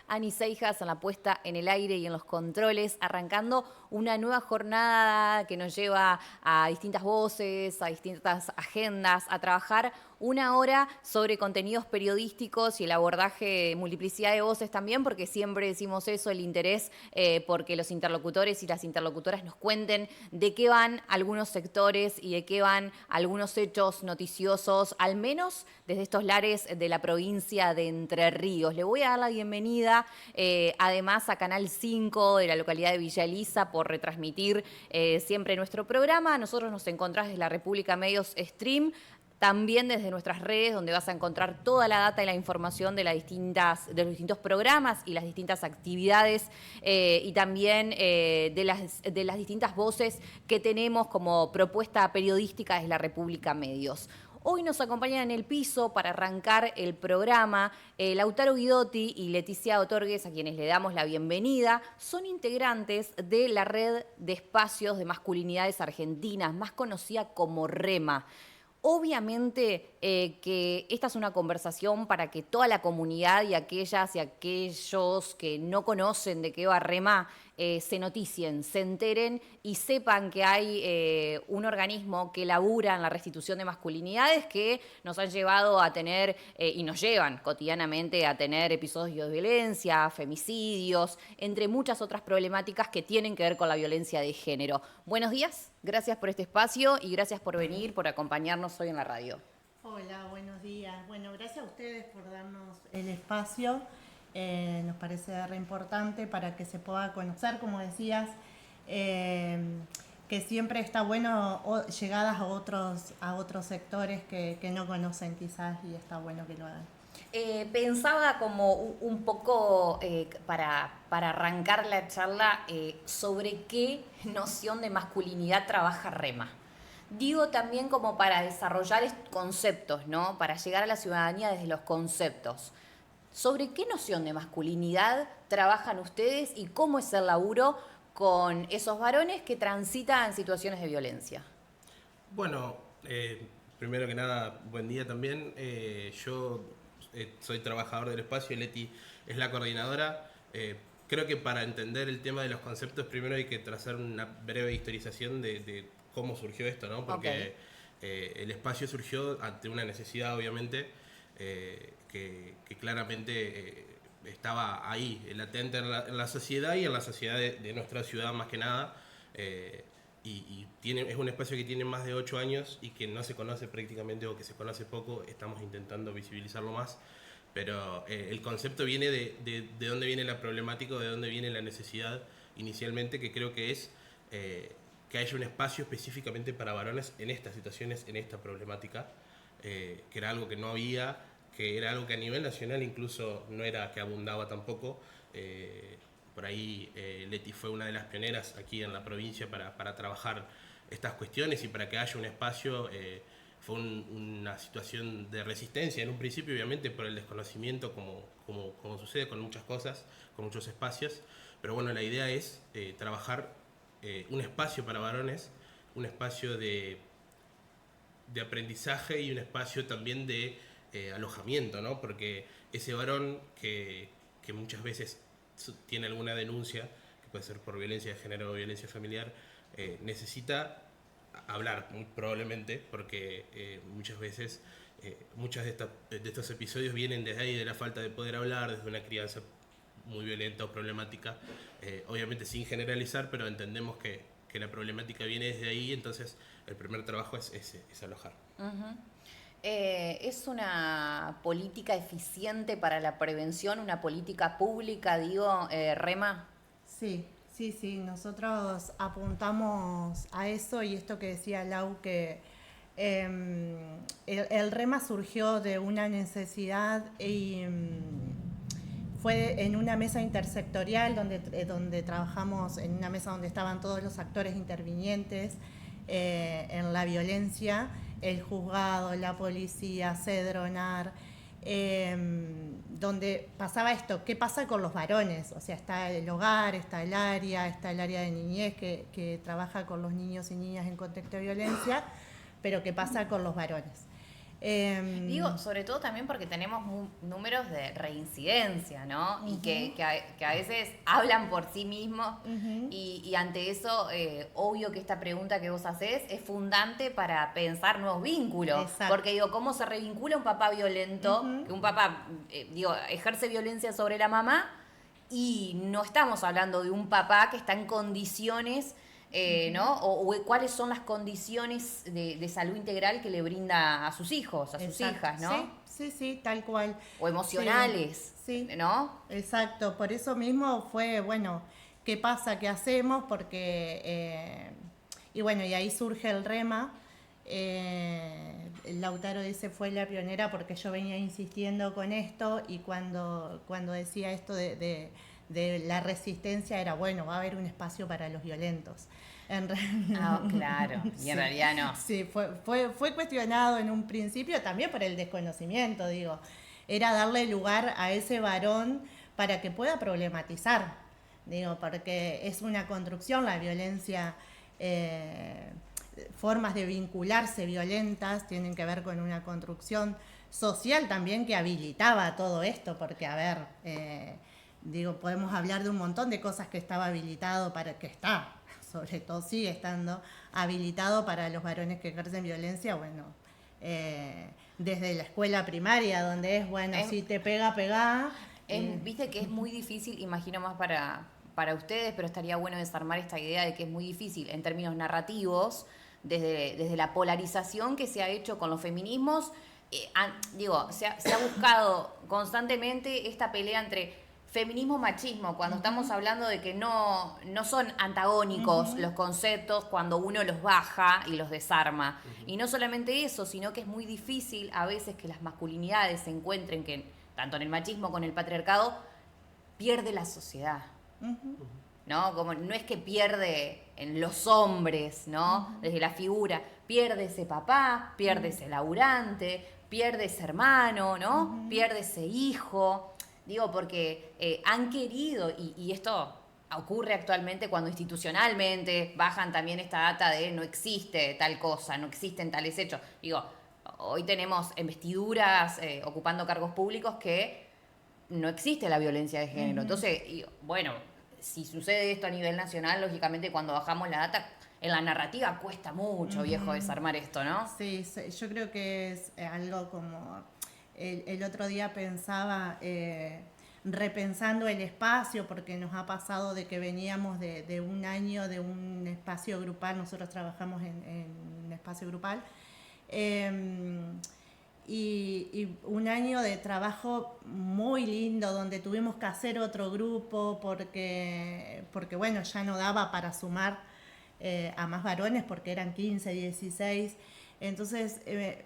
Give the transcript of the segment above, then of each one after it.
Ani Seijas en la puesta en el aire y en los controles, arrancando una nueva jornada que nos lleva a distintas voces, a distintas agendas, a trabajar una hora sobre contenidos periodísticos y el abordaje de multiplicidad de voces también, porque siempre decimos eso, el interés porque los interlocutores y las interlocutoras nos cuenten de qué van algunos sectores y de qué van algunos hechos noticiosos, al menos desde estos lares de la provincia de Entre Ríos. Le voy a dar la bienvenida además a Canal 5 de la localidad de Villa Elisa por retransmitir siempre nuestro programa. Nosotros nos encontrás desde la República Medios Stream, también desde nuestras redes, donde vas a encontrar toda la data y la información de los distintos programas y las distintas actividades y también de las distintas voces que tenemos como propuesta periodística desde la República Medios. Hoy nos acompañan en el piso para arrancar el programa Lautaro Guidotti y Leticia Otorgues, a quienes le damos la bienvenida. Son integrantes de la red de espacios de masculinidades argentinas, más conocida como REMA. Obviamente que esta es una conversación para que toda la comunidad y aquellas y aquellos que no conocen de qué va REMA se noticien, se enteren y sepan que hay un organismo que labura en la restitución de masculinidades que nos han llevado a tener y nos llevan cotidianamente a tener episodios de violencia, femicidios, entre muchas otras problemáticas que tienen que ver con la violencia de género. Buenos días, gracias por este espacio y gracias por venir, por acompañarnos hoy en la radio. Hola, buenos días. Bueno, gracias a ustedes por darnos el espacio. Nos parece re importante para que se pueda conocer, como decías, que siempre está bueno llegadas a otros sectores que no conocen quizás y está bueno que lo hagan. Pensaba como un poco para arrancar la charla sobre qué noción de masculinidad trabaja REMA. Digo también como para desarrollar conceptos, ¿no? Para llegar a la ciudadanía desde los conceptos. ¿Sobre qué noción de masculinidad trabajan ustedes y cómo es el laburo con esos varones que transitan situaciones de violencia? Bueno, primero que nada, buen día también. Yo soy trabajador del espacio y Leti es la coordinadora. Creo que para entender el tema de los conceptos, primero hay que trazar una breve historización de cómo surgió esto, ¿no? Porque el espacio surgió ante una necesidad, obviamente, que claramente estaba ahí, latente en la sociedad y en la sociedad de nuestra ciudad más que nada. Es un espacio que tiene más de 8 años y que no se conoce prácticamente o que se conoce poco. Estamos intentando visibilizarlo más, pero el concepto viene de dónde viene la problemática, de dónde viene la necesidad inicialmente, que creo que es que haya un espacio específicamente para varones en estas situaciones, en esta problemática, que era algo que no había, que era algo que a nivel nacional incluso no era que abundaba tampoco. Por ahí Leti fue una de las pioneras aquí en la provincia para trabajar estas cuestiones y para que haya un espacio. Fue una situación de resistencia en un principio, obviamente por el desconocimiento, como sucede con muchas cosas, con muchos espacios, pero bueno, la idea es trabajar un espacio para varones, un espacio de aprendizaje y un espacio también de alojamiento, ¿no? Porque ese varón que muchas veces tiene alguna denuncia, que puede ser por violencia de género o violencia familiar, necesita hablar, muy probablemente, porque muchas veces muchos de estos episodios vienen desde ahí, de la falta de poder hablar, desde una crianza muy violenta o problemática, obviamente sin generalizar, pero entendemos que la problemática viene desde ahí, entonces el primer trabajo es alojar. Uh-huh. ¿Es una política eficiente para la prevención, una política pública, digo, REMA? Sí, nosotros apuntamos a eso y esto que decía Lau, que el REMA surgió de una necesidad y fue en una mesa intersectorial donde trabajamos, en una mesa donde estaban todos los actores intervinientes en la violencia, el juzgado, la policía, Cedronar, donde pasaba esto, ¿qué pasa con los varones? O sea, está el hogar, está el área de niñez que trabaja con los niños y niñas en contexto de violencia, pero ¿qué pasa con los varones? Digo, sobre todo también porque tenemos números de reincidencia, ¿no? Y que a veces hablan por sí mismos y ante eso, obvio que esta pregunta que vos hacés es fundante para pensar nuevos vínculos. Exacto. Porque digo, ¿cómo se revincula un papá violento? Que un papá, ejerce violencia sobre la mamá y no estamos hablando de un papá que está en condiciones... ¿no? O cuáles son las condiciones de salud integral que le brinda a sus hijos, a sus hijas, ¿no? Sí, tal cual. O emocionales, sí, ¿no? Exacto, por eso mismo fue, bueno, ¿qué pasa? ¿Qué hacemos? Porque, y bueno, y ahí surge el REMA. Lautaro dice, fue la pionera porque yo venía insistiendo con esto y cuando decía esto de la resistencia era, bueno, va a haber un espacio para los violentos. Claro, y en realidad no. Sí, fue cuestionado en un principio también por el desconocimiento, digo. Era darle lugar a ese varón para que pueda problematizar, digo, porque es una construcción la violencia, formas de vincularse violentas tienen que ver con una construcción social también que habilitaba todo esto, porque, a ver, digo, podemos hablar de un montón de cosas que estaba habilitado para que está, sobre todo sigue estando habilitado para los varones que ejercen violencia, bueno, desde la escuela primaria, donde es, bueno, si te pega, pegá. Viste que es muy difícil, imagino más para ustedes, pero estaría bueno desarmar esta idea de que es muy difícil en términos narrativos, desde la polarización que se ha hecho con los feminismos. Se ha buscado constantemente esta pelea entre feminismo-machismo, cuando estamos hablando de que no son antagónicos los conceptos cuando uno los baja y los desarma. Y no solamente eso, sino que es muy difícil a veces que las masculinidades se encuentren, que tanto en el machismo como en el patriarcado, pierde la sociedad. ¿No? Como no es que pierde en los hombres, ¿no? Desde la figura, pierde ese papá, pierde ese laburante, pierde ese hermano, ¿no? Pierde ese hijo. Digo, porque han querido, y esto ocurre actualmente cuando institucionalmente bajan también esta data de no existe tal cosa, no existen tales hechos. Digo, hoy tenemos investiduras ocupando cargos públicos que no existe la violencia de género. Entonces, bueno, si sucede esto a nivel nacional, lógicamente cuando bajamos la data, en la narrativa cuesta mucho, viejo, desarmar esto, ¿no? Sí, yo creo que es algo como... El otro día pensaba, repensando el espacio, porque nos ha pasado de que veníamos de un año de un espacio grupal, nosotros trabajamos en un espacio grupal, y un año de trabajo muy lindo, donde tuvimos que hacer otro grupo, porque bueno, ya no daba para sumar a más varones, porque eran 15, 16. Entonces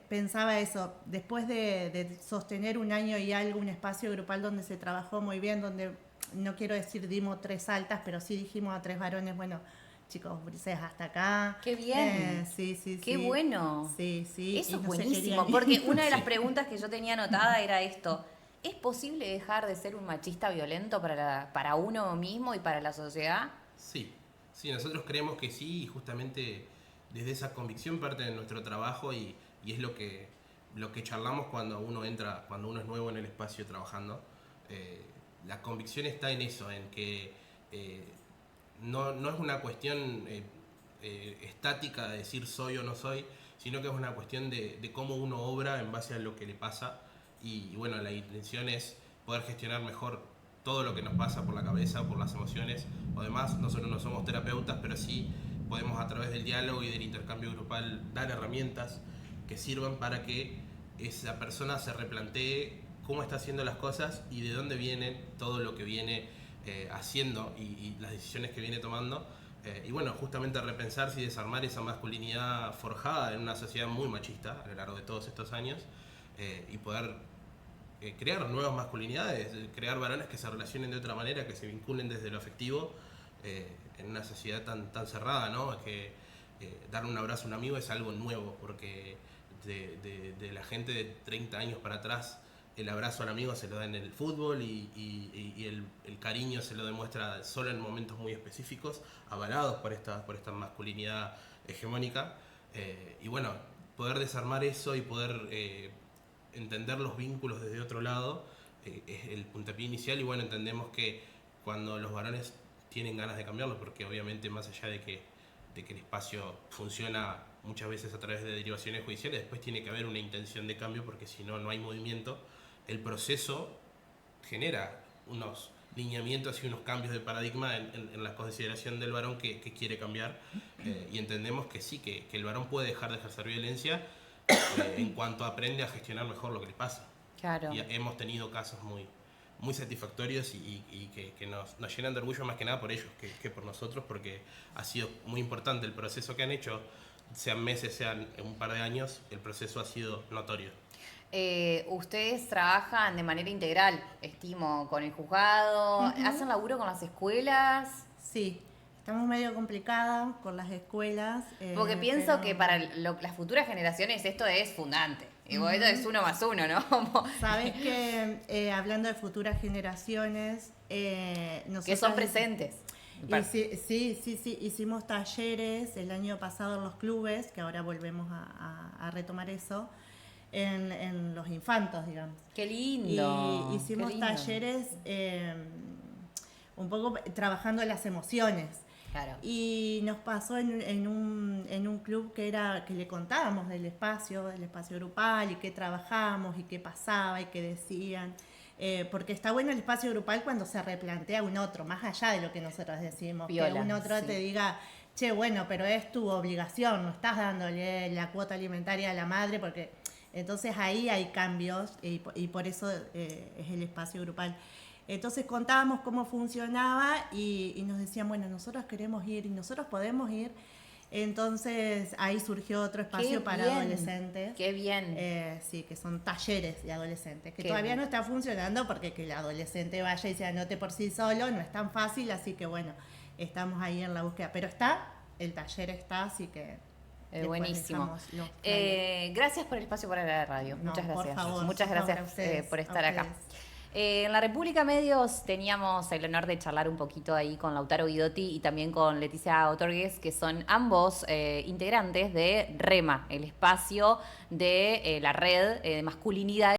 pensaba eso, después de sostener un año y algo, un espacio grupal donde se trabajó muy bien, donde no quiero decir dimos 3 altas, pero sí dijimos a 3 varones, bueno, chicos, Brises, hasta acá. ¡Qué bien! Sí. ¡Qué bueno! Sí. Eso es buenísimo, porque una de las preguntas que yo tenía anotada era esto. ¿Es posible dejar de ser un machista violento para uno mismo y para la sociedad? Sí, nosotros creemos que sí, y justamente desde esa convicción parte de nuestro trabajo y es lo que charlamos cuando uno es nuevo en el espacio trabajando. La convicción está en eso, en que no es una cuestión estática de decir soy o no soy, sino que es una cuestión de cómo uno obra en base a lo que le pasa y bueno, la intención es poder gestionar mejor todo lo que nos pasa por la cabeza, por las emociones. Además, nosotros no somos terapeutas, pero sí podemos a través del diálogo y del intercambio grupal dar herramientas que sirvan para que esa persona se replantee cómo está haciendo las cosas y de dónde viene todo lo que viene haciendo y las decisiones que viene tomando. Y bueno, justamente repensarse y desarmar esa masculinidad forjada en una sociedad muy machista a lo largo de todos estos años y poder crear nuevas masculinidades, crear varones que se relacionen de otra manera, que se vinculen desde lo afectivo en una sociedad tan cerrada, ¿no? Que dar un abrazo a un amigo es algo nuevo, porque de la gente de 30 años para atrás, el abrazo al amigo se lo da en el fútbol y el cariño se lo demuestra solo en momentos muy específicos, avalados por esta masculinidad hegemónica. Y bueno, poder desarmar eso y poder entender los vínculos desde otro lado es el puntapié inicial. Y bueno, entendemos que cuando los varones tienen ganas de cambiarlo, porque obviamente más allá de que el espacio funciona muchas veces a través de derivaciones judiciales, después tiene que haber una intención de cambio, porque si no, no hay movimiento. El proceso genera unos lineamientos y unos cambios de paradigma en la consideración del varón que quiere cambiar, y entendemos que sí, que el varón puede dejar de ejercer violencia en cuanto aprende a gestionar mejor lo que le pasa. Claro. Y hemos tenido casos muy satisfactorios y que nos llenan de orgullo más que nada por ellos que por nosotros, porque ha sido muy importante el proceso que han hecho, sean meses, sean un par de años, el proceso ha sido notorio. Ustedes trabajan de manera integral, estimo, con el juzgado, ¿hacen laburo con las escuelas? Sí, estamos medio complicadas con las escuelas. Porque pienso que para las futuras generaciones esto es fundante. Esto es 1 más 1, ¿no? Sabes que hablando de futuras generaciones, que son presentes. Sí, hicimos talleres el año pasado en los clubes, que ahora volvemos a retomar eso, en los infantos, digamos. ¡Qué lindo! Y hicimos qué lindo. talleres un poco trabajando las emociones. Claro. Y nos pasó en un club que le contábamos del espacio grupal y qué trabajábamos y qué pasaba y qué decían. Porque está bueno el espacio grupal cuando se replantea un otro, más allá de lo que nosotros decimos. Viola, que un otro te diga, che, bueno, pero es tu obligación, no estás dándole la cuota alimentaria a la madre, porque entonces ahí hay cambios y por eso es el espacio grupal. Entonces contábamos cómo funcionaba y nos decían, bueno, nosotros queremos ir y nosotros podemos ir. Entonces ahí surgió otro espacio para adolescentes. ¡Qué bien! Sí, que son talleres de adolescentes, que Qué todavía bien. no está funcionando porque que el adolescente vaya y se anote por sí solo no es tan fácil, así que bueno, estamos ahí en la búsqueda. Pero el taller está, así que... Buenísimo. Gracias por el espacio para la radio. No, Muchas gracias. por favor, Muchas gracias ustedes, por estar acá. ustedes. En la República Medios teníamos el honor de charlar un poquito ahí con Lautaro Guidotti y también con Leticia Otorgues, que son ambos integrantes de REMA, el espacio de la red de masculinidad.